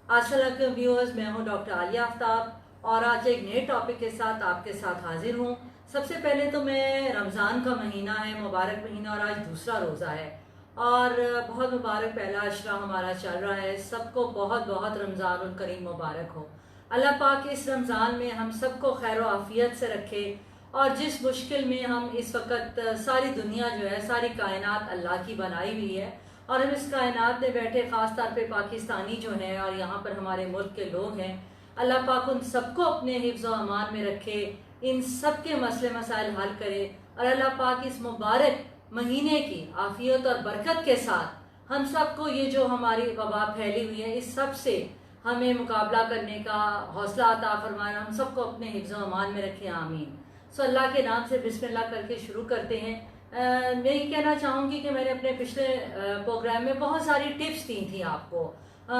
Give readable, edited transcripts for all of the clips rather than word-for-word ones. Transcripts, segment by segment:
अस्सलाम व्यूअर्स, मैं हूं डॉक्टर आलिया आफ्ताब और आज एक नए टॉपिक के साथ आपके साथ हाजिर हूं। सबसे पहले तो मैं रमज़ान का महीना है, मुबारक महीना, और आज दूसरा रोज़ा है और बहुत मुबारक पहला अशरा हमारा चल रहा है। सबको बहुत बहुत रमज़ानुल करीम मुबारक हो। अल्लाह पाक इस रमज़ान में हम सबको खैर आफियत से रखे और जिस मुश्किल में हम इस वक्त, सारी दुनिया जो है, सारी कायनात अल्लाह की बनाई हुई है और हम इस कायनात में बैठे ख़ास तौर पे पाकिस्तानी जो हैं और यहाँ पर हमारे मुल्क के लोग हैं, अल्लाह पाक उन सबको अपने हिफ्ज़ व अमान में रखे, इन सब के मसले मसाइल हल करे और अल्लाह पाक इस मुबारक महीने की आफियत और बरकत के साथ हम सबको ये जो हमारी वबा फैली हुई है इस सब से हमें मुकाबला करने का हौसला अता फरमाए, हम सबको अपने हिफ्ज़ व अमान में रखें, आमीन। सो अल्लाह के नाम से बिस्मिल्लाह करके शुरू करते हैं। मैं ये कहना चाहूँगी कि मैंने अपने पिछले प्रोग्राम में बहुत सारी टिप्स दी थी आपको।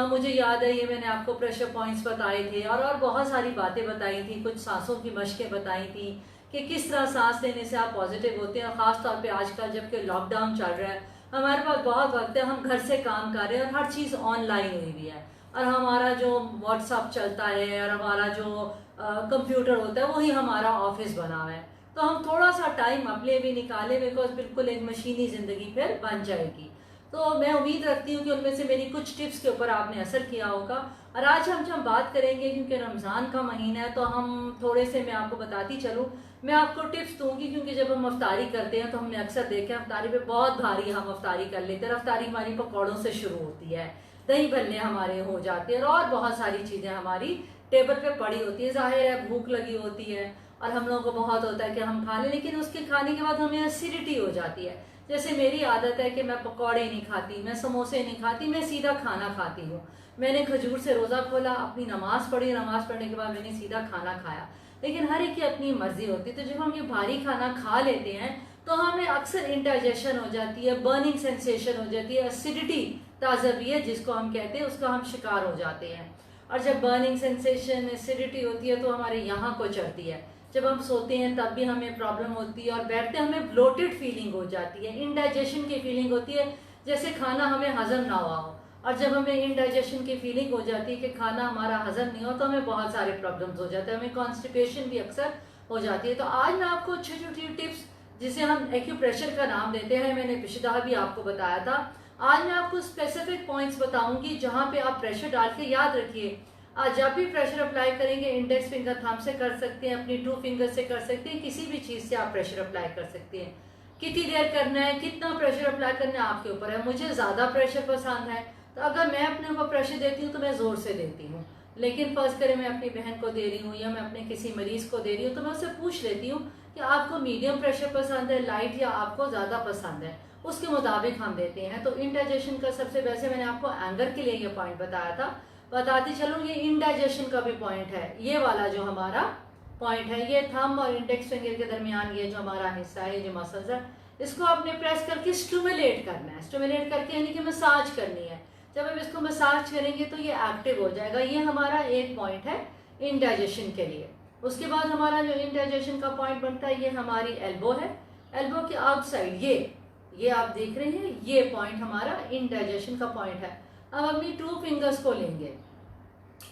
मुझे याद है ये मैंने आपको प्रेशर पॉइंट्स बताए थे और बहुत सारी बातें बताई थी, कुछ सांसों की मशकें बताई थी कि किस तरह सांस लेने से आप पॉजिटिव होते हैं। और ख़ास तौर पे आजकल जबकि लॉकडाउन चल रहा है, हमारे पास बहुत वक्त है, हम घर से काम कर रहे हैं और हर चीज़ ऑनलाइन हुई हुई है और हमारा जो व्हाट्सअप चलता है और हमारा जो कंप्यूटर होता है वही हमारा ऑफिस बना हुआ है। तो हम थोड़ा सा टाइम अपने भी निकालें, बिकॉज बिल्कुल एक मशीनी ज़िंदगी फिर बन जाएगी। तो मैं उम्मीद रखती हूँ कि उनमें से मेरी कुछ टिप्स के ऊपर आपने असर किया होगा। और आज हम बात करेंगे, क्योंकि रमज़ान का महीना है तो हम थोड़े से, मैं आपको बताती चलूँ, मैं आपको टिप्स दूंगी, क्योंकि जब हम अफ्तारी करते हैं तो हमने अक्सर देखा है अफ्तारी पे बहुत भारी हम अफ्तारी कर लेते हैं। अफ्तारी हमारी पकौड़ों से शुरू होती है, दही भल्ले हमारे हो जाते हैं और बहुत सारी चीज़ें हमारी टेबल पे पड़ी होती है। जाहिर है भूख लगी होती है और हम लोगों को बहुत होता है कि हम खा लें, लेकिन उसके खाने के बाद हमें एसिडिटी हो जाती है। जैसे मेरी आदत है कि मैं पकौड़े नहीं खाती, मैं समोसे नहीं खाती, मैं सीधा खाना खाती हूँ। मैंने खजूर से रोज़ा खोला, अपनी नमाज पढ़ी, नमाज पढ़ने के बाद मैंने सीधा खाना खाया। लेकिन हर एक की अपनी मर्जी होती है। तो जब हम ये भारी खाना खा लेते हैं तो हमें अक्सर इंडाइजेशन हो जाती है, बर्निंग सेंसेशन हो जाती है, एसिडिटी ताज़वियत जिसको हम कहते हैं उसका हम शिकार हो जाते हैं। और जब बर्निंग सेंसेशन, एसिडिटी होती है तो हमारे यहाँ को चढ़ती है। जब हम सोते हैं तब भी हमें प्रॉब्लम होती है और बैठते हमें ब्लोटेड फीलिंग हो जाती है, इनडाइजेशन की फीलिंग होती है, जैसे खाना हमें हजम ना हुआ हो। और जब हमें इनडाइजेशन की फीलिंग हो जाती है कि खाना हमारा हजम नहीं हो तो हमें बहुत सारे प्रॉब्लम्स हो जाते हैं, हमें कॉन्स्टिपेशन भी अक्सर हो जाती है। तो आज मैं आपको छोटी छोटी टिप्स, जिसे हम एक्यूप्रेशर का नाम देते हैं, मैंने पिछले दफा भी आपको बताया था, आज मैं आपको स्पेसिफिक पॉइंट्स बताऊंगी जहां पे आप प्रेशर डाल के, याद रखिए जब भी प्रेशर अप्लाई करेंगे इंडेक्स फिंगर थंब से कर सकते हैं, अपनी 2 फिंगर से कर सकते हैं, किसी भी चीज़ से आप प्रेशर अप्लाई कर सकते हैं। कितनी देर करना है, कितना प्रेशर अप्लाई करना है, आपके ऊपर है। मुझे ज़्यादा प्रेशर पसंद है तो अगर मैं अपने ऊपर प्रेशर देती हूँ तो मैं ज़ोर से देती हूँ। लेकिन फर्ज करें मैं अपनी बहन को दे रही हूँ या मैं अपने किसी मरीज़ को दे रही हूँ तो मैं उससे पूछ लेती हूँ कि आपको मीडियम प्रेशर पसंद है, लाइट, या आपको ज़्यादा पसंद है, उसके मुताबिक हम देते हैं। तो इंडाइजेशन का सबसे, वैसे मैंने आपको एंगर के लिए ये पॉइंट बताया था, बताती चलूँ ये इंडाइजेशन का भी पॉइंट है। ये वाला जो हमारा पॉइंट है, ये थंब और इंडेक्स फिंगर के दरमियान ये जो हमारा हिस्सा है, जो मसल्स है, इसको आपने प्रेस करके स्टिमुलेट करना है। स्टिमुलेट करके यानी कि मसाज करनी है। जब हम इसको मसाज करेंगे तो ये एक्टिव हो जाएगा। ये हमारा एक पॉइंट है इंडाइजेशन के लिए। उसके बाद हमारा जो इंडाइजेशन का पॉइंट बनता है, ये हमारी एल्बो है। एल्बो के आउटसाइड ये आप देख रहे हैं, ये पॉइंट हमारा इंडाइजेशन का पॉइंट है। अब अपनी 2 फिंगर्स को लेंगे,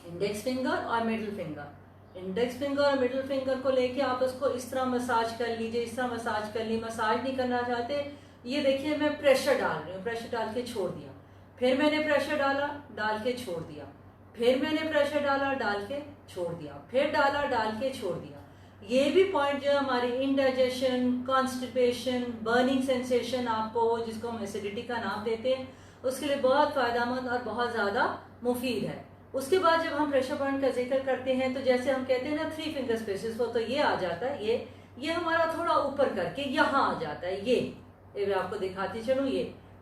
इंडेक्स फिंगर और मिडिल फिंगर। इंडेक्स फिंगर और मिडिल फिंगर को लेके आप उसको इस तरह मसाज कर लीजिए, इस तरह मसाज कर ली। मसाज नहीं करना चाहते, ये देखिए मैं प्रेशर डाल रही हूँ, प्रेशर डाल के छोड़ दिया, फिर मैंने प्रेशर डाला, डाल के छोड़ दिया, फिर मैंने प्रेशर डाला, डाल के छोड़ दिया, फिर डाला, डाल के छोड़ दिया। ये भी पॉइंट जो हमारी इंडाइजेशन, कॉन्स्टिपेशन, बर्निंग सेंसेशन, आपको जिसको हम एसिडिटी का नाम देते हैं, उसके लिए बहुत फायदेमंद और बहुत ज़्यादा मुफीद है। उसके बाद जब हम प्रेशर पॉइंट का जिक्र करते हैं तो जैसे हम कहते हैं ना 3 फिंगर स्पेसिस को, तो ये आ जाता है, ये हमारा थोड़ा ऊपर करके यहाँ आ जाता है। ये मैं आपको दिखाती चलूँ,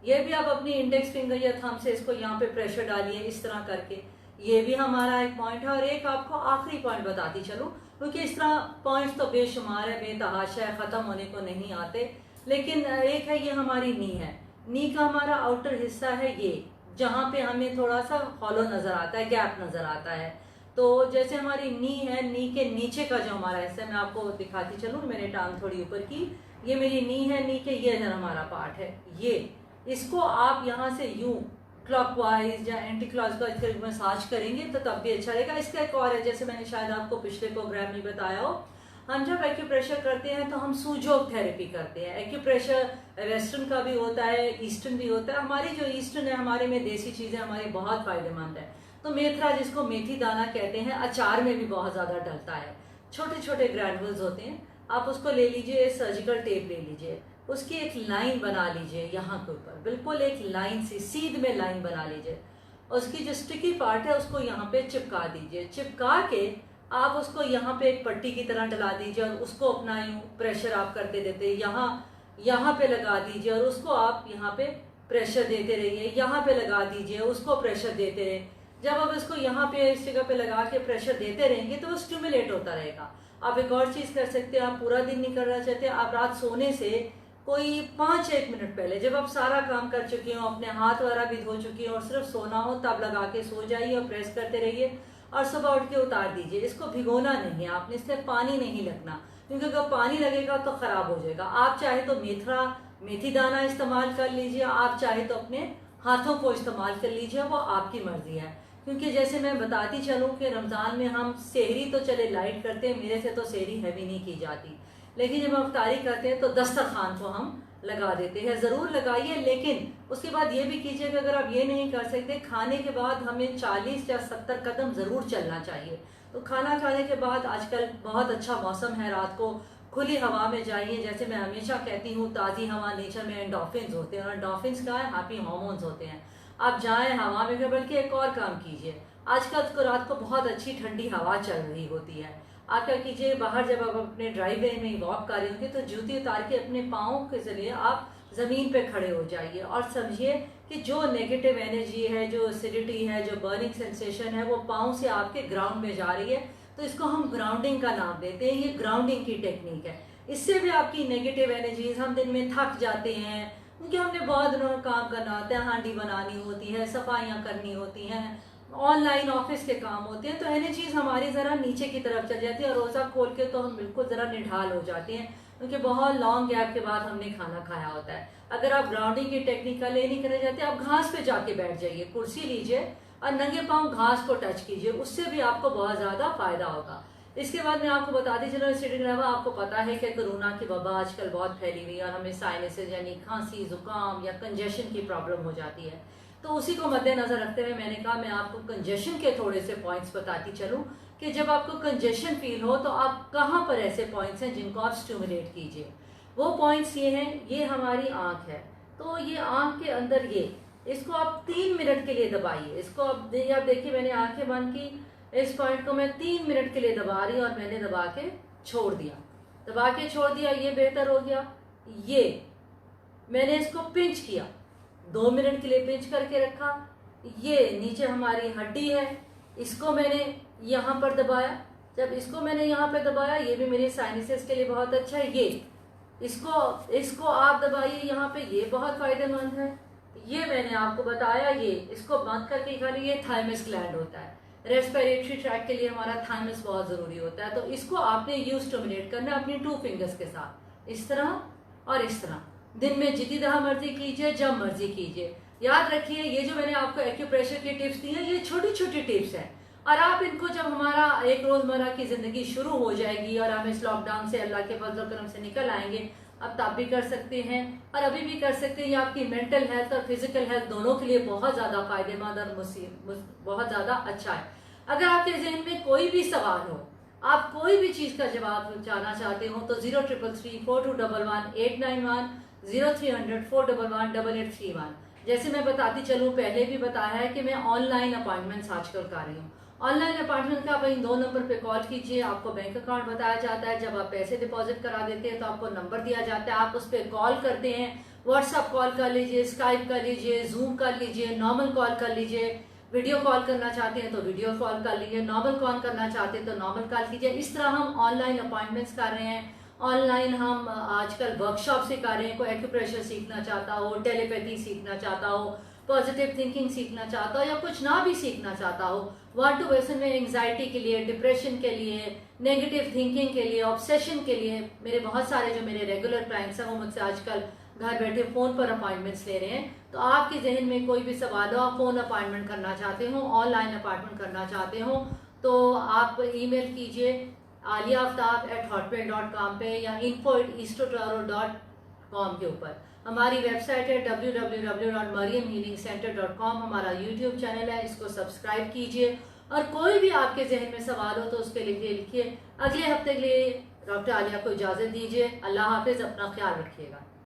ये भी आप अपनी इंडेक्स फिंगर या थंब से इसको यहाँ पे प्रेशर डालिए इस तरह करके। ये भी हमारा एक पॉइंट है। और एक आपको आखिरी पॉइंट बताती चलूँ, क्योंकि इस तरह पॉइंट्स तो बेशुमार है, बेतहाशा है, ख़त्म होने को नहीं आते। लेकिन एक है, ये हमारी नी है। नी का हमारा आउटर हिस्सा है, ये जहाँ पे हमें थोड़ा सा हॉलो नज़र आता है, गैप नज़र आता है। तो जैसे हमारी नी है, नी के नीचे का जो हमारा हिस्सा है, मैं आपको दिखाती चलूँ, मैंने टांग थोड़ी ऊपर की, ये मेरी नी है, नी के ये हमारा पार्ट है, ये इसको आप यहाँ से यूं क्लॉकवाइज या एंटी क्लॉकवाइज मसाज करेंगे तो तब भी अच्छा रहेगा। इसका एक और है, जैसे मैंने शायद आपको पिछले प्रोग्राम में बताया हो, हम जब एक्यूप्रेशर करते हैं तो हम सुजोग थेरेपी करते हैं। एक्यूप्रेशर वेस्टर्न का भी होता है, ईस्टर्न भी होता है। हमारी जो ईस्टर्न है, हमारे में देसी चीजें हमारी बहुत फायदेमंद है। तो मेथरा, जिसको मेथी दाना कहते हैं, अचार में भी बहुत ज्यादा डलता है। छोटे छोटे ग्रैनुल्स होते हैं, आप उसको ले लीजिए, सर्जिकल टेप ले लीजिए, उसकी एक लाइन बना लीजिए यहाँ के ऊपर, बिल्कुल एक लाइन सी सीध में लाइन बना लीजिए। उसकी जो स्टिकी पार्ट है उसको यहाँ पे चिपका दीजिए। चिपका के आप उसको यहाँ पे एक पट्टी की तरह डला दीजिए और उसको अपना यूं प्रेशर आप करते देते यहाँ पे लगा दीजिए और उसको आप यहाँ पे प्रेशर देते रहिए। यहाँ पे लगा दीजिए, उसको प्रेशर देते रहे। जब आप इसको यहाँ पे इस जगह पे लगा के प्रेशर देते रहेंगे तो वो स्टिमुलेट होता रहेगा। आप एक और चीज कर सकते हैं, आप पूरा दिन नहीं करना चाहते, आप रात सोने से कोई 5-1 मिनट पहले, जब आप सारा काम कर चुकी हो, अपने हाथ वगैरह भी धो चुकी हो और सिर्फ सोना हो, तब लगा के सो जाइए और प्रेस करते रहिए और सुबह उठ के उतार दीजिए। इसको भिगोना नहीं है आपने, इससे पानी नहीं लगना, क्योंकि अगर पानी लगेगा तो खराब हो जाएगा। आप चाहे तो मेथी दाना इस्तेमाल कर लीजिए, आप चाहे तो अपने हाथों को इस्तेमाल कर लीजिए, वो आपकी मर्जी है। क्योंकि जैसे मैं बताती चलूं कि रमजान में हम सेहरी तो चले लाइट करते हैं, मेरे से तो सेहरी हैवी नहीं की जाती, लेकिन जब हम अफ्तारी करते हैं तो दस्तरखान को हम लगा देते हैं। जरूर लगाइए, लेकिन उसके बाद ये भी कीजिए कि अगर आप ये नहीं कर सकते, खाने के बाद हमें 40 या 70 कदम जरूर चलना चाहिए। तो खाना खाने के बाद, आजकल बहुत अच्छा मौसम है, रात को खुली हवा में जाइए। जैसे मैं हमेशा कहती हूँ, ताज़ी हवा, नेचर में एंडोफिन्स होते हैं और एंडोफिन्स का है, हैप्पी हार्मोन्स होते हैं। आप जाएं हवा में, बल्कि एक और काम कीजिए, आजकल तो रात को बहुत अच्छी ठंडी हवा चल रही होती है। आप क्या कीजिए, बाहर जब आप अपने ड्राइववे में वॉक कर रहे होंगे तो जूती उतार के अपने पाँव के जरिए आप जमीन पे खड़े हो जाइए और समझिए कि जो नेगेटिव एनर्जी है, जो एसिडिटी है, जो बर्निंग सेंसेशन है, वो पाँव से आपके ग्राउंड में जा रही है। तो इसको हम ग्राउंडिंग का नाम देते हैं, ये ग्राउंडिंग की टेक्निक है। इससे भी आपकी नेगेटिव एनर्जीज, हम दिन में थक जाते हैं क्योंकि हमने बहुत दिनों में काम करना होता है, हांडी बनानी होती है, सफाइयाँ करनी होती हैं, ऑनलाइन ऑफिस के काम होते हैं, तो एनर्जीज हमारी जरा नीचे की तरफ चल जाती है और रोजा खोल के तो हम बिल्कुल जरा निढाल हो जाते हैं, क्योंकि बहुत लॉन्ग गैप के बाद हमने खाना खाया होता है। अगर आप ग्राउंडिंग की टेक्निक का ले नहीं करना चाहते, आप घास पे जाके बैठ जाइए, कुर्सी लीजिए और नंगे पाँव घास को टच कीजिए, उससे भी आपको बहुत ज्यादा फायदा होगा। इसके बाद मैं आपको बताती चलो, इसके अलावा आपको पता है कि कोरोना की वबा आजकल बहुत फैली हुई है और हमें साइनसेस यानी खांसी, जुकाम या कंजेशन की प्रॉब्लम हो जाती है। तो उसी को मद्देनजर रखते हुए मैंने कहा मैं आपको कंजेशन के थोड़े से पॉइंट्स बताती चलूं कि जब आपको कंजेशन फील हो तो आप कहाँ पर ऐसे पॉइंट्स हैं जिनको आप स्टिमुलेट कीजिए। वो पॉइंट्स ये हैं, ये हमारी आंख है, तो ये आंख के अंदर इसको आप 3 मिनट के लिए दबाइए। इसको आप देखिए, मैंने आंखें बंद की, इस पॉइंट को मैं 3 मिनट के लिए दबा रही हूँ और मैंने दबा के छोड़ दिया, ये बेहतर हो गया। ये मैंने इसको पिंच किया, 2 मिनट के लिए पिंच करके रखा। ये नीचे हमारी हड्डी है, इसको मैंने यहाँ पर दबाया। जब इसको मैंने यहाँ पे दबाया, ये भी मेरे साइनसेस के लिए बहुत अच्छा है। इसको आप दबाइए यहाँ पे, ये बहुत फायदेमंद है। ये मैंने आपको बताया, इसको बंद करके खाली, ये थाइमस ग्लैंड होता है, रेस्पिरेटरी ट्रैक के लिए हमारा थाइमस बहुत जरूरी होता है। तो इसको आपने यूज स्टिमुलेट करना अपनी 2 फिंगर्स के साथ, इस तरह और इस तरह। दिन में जितनी दफा मर्जी कीजिए, जब मर्जी कीजिए। याद रखिए, ये जो मैंने आपको एक्यूप्रेशर की टिप्स दी हैं, ये छोटी छोटी टिप्स हैं और आप इनको, जब हमारा एक रोजमर्रा की जिंदगी शुरू हो जाएगी और हम इस लॉकडाउन से अल्लाह के फजल करम से निकल आएंगे, अब तब भी कर सकते हैं और अभी भी कर सकते हैं। ये आपकी मेंटल हेल्थ और फिजिकल हेल्थ दोनों के लिए बहुत ज्यादा फायदेमंद और बहुत ज्यादा अच्छा है। अगर आपके जहन में कोई भी सवाल हो, आप कोई भी चीज का जवाब जानना चाहते हो, तो 03334211 0300 411 जैसे मैं बताती चलूँ, पहले भी बताया है कि मैं ऑनलाइन अपॉइंटमेंट्स आजकल कर रही हूँ। ऑनलाइन अपॉइंटमेंट का आप इन 2 नंबर पे कॉल कीजिए, आपको बैंक अकाउंट बताया जाता है। जब आप पैसे डिपॉजिट करा देते हैं तो आपको नंबर दिया जाता है, आप उस पर कॉल करते हैं। व्हाट्सअप कॉल कर लीजिए, स्काइप कर लीजिए, जूम कर लीजिए, नॉर्मल कॉल कर लीजिए, वीडियो कॉल करना चाहते हैं तो वीडियो कॉल कर लीजिए, नॉर्मल कॉल करना चाहते हैं तो नॉर्मल कॉल कीजिए। इस तरह हम ऑनलाइन अपॉइंटमेंट्स कर रहे हैं। ऑनलाइन हम आजकल वर्कशॉप से कर रहे हैं। कोई एक्यूप्रेशर सीखना चाहता हो, टेलीपैथी सीखना चाहता हो, पॉजिटिव थिंकिंग सीखना चाहता हो या कुछ ना भी सीखना चाहता हो, 1 to पर्सन में एंग्जाइटी के लिए, डिप्रेशन के लिए, नेगेटिव थिंकिंग के लिए, ऑब्सेशन के लिए, मेरे बहुत सारे जो मेरे रेगुलर क्लाइंट्स हैं वो मुझसे आजकल घर बैठे फ़ोन पर अपॉइंटमेंट्स ले रहे हैं, तो आपके जहन में कोई भी सवाल हो, आप फ़ोन अपॉइंटमेंट करना चाहते हो, ऑनलाइन अपॉइंटमेंट करना चाहते हो, तो आप ईमेल कीजिए aliaaftab@hotmail.com पे या info@eastotaro.com के ऊपर। हमारी वेबसाइट है www.mariamhealingcenter.com। हमारा यूट्यूब चैनल है, इसको सब्सक्राइब कीजिए। और कोई भी आपके जहन में सवाल हो तो उसके लिए लिखिए। अगले हफ्ते के लिए डॉक्टर आलिया को इजाज़त दीजिए। अल्लाह हाफिज़, अपना ख्याल रखिएगा।